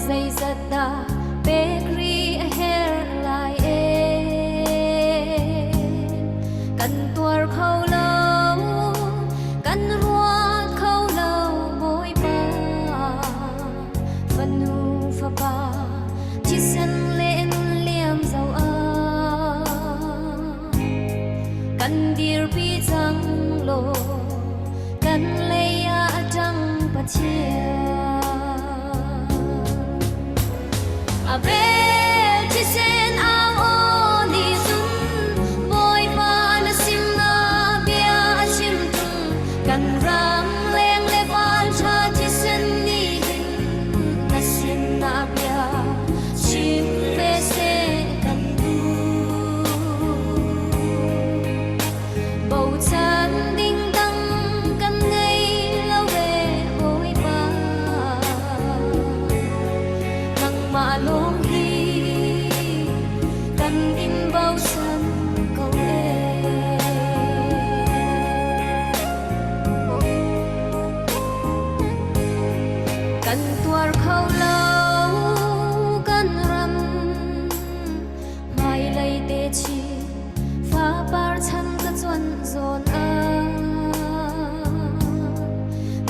Dây giật ta bakery a hair lại cần tuar khâu lâu cần ruột khâu lâu bôi ba phần hu pha ba chỉ sân lên liam dầu cần dir pi trăng lô cần lấy trăng bát chia Abel chỉ sen ao ô đi sun boy pa na sim na bia chim tung kan ram leng le van cha chỉ sen ni hin na sim na bia chim be se kan du bầu chan ding dang kan ngây lâu về boy pa nang ma lo cần tuar khâu lâu cần ram mai lấy tê chi pha par chan ka chuan zon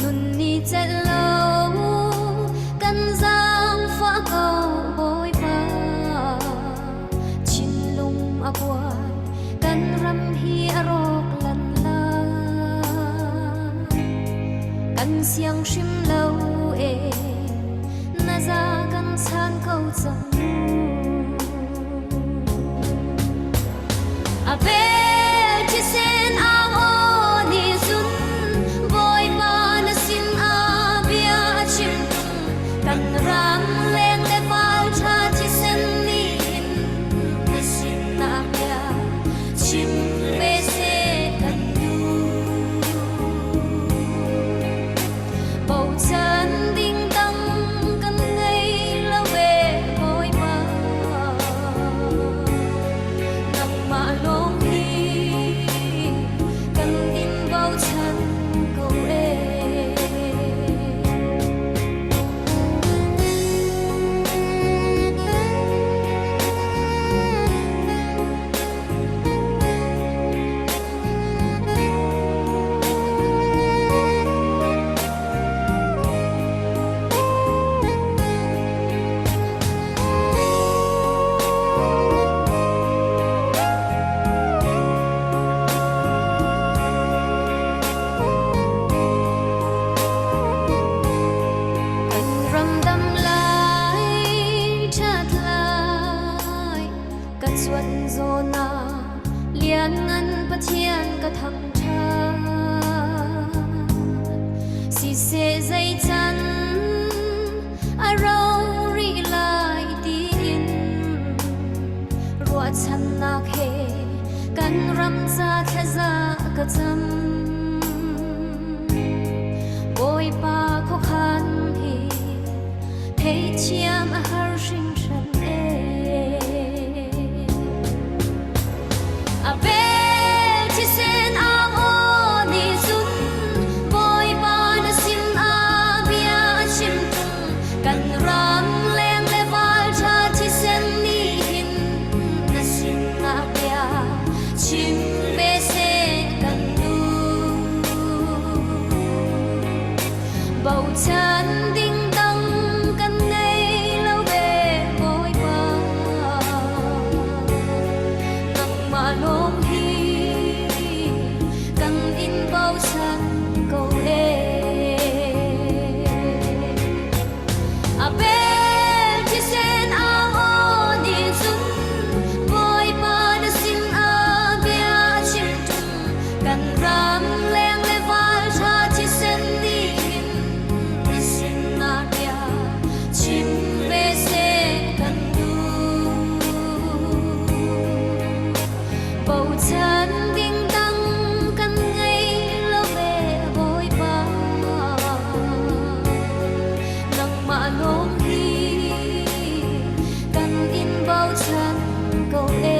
nun ni chet lâu cần giang pha câu bôi pa chin lung a buai cần ram hi a rok lan la cần siang shim lâu na ra gan chan câu chang Abel chỉ sen ao ô ni sun boy pa na sin a bia chim kan ram leng le pal cha chỉ sen ni na sin na bia chim be se kan du bầu chan ding dang xuân zona lian ngân pa thiên ka thang tha si se dây chan a rau ri lai tin ruat chan na khe kan ram za khe za ka cham boy pa kho khan hi thei chiam a har sing shan Abel chỉ sen ao ô ni sun boy pa na sim a bia chim tung kan ram leng le val cha chỉ sen ni hin na sim na bia chim be se kan du bầu chan ding dang kan ngây lâu về boy pa nang ma lo Abel chỉ sen ao ô ni sun boy pa na sin a bia chim tung kan ram leng le val cha chỉ sen ni hin ฉันก็เอ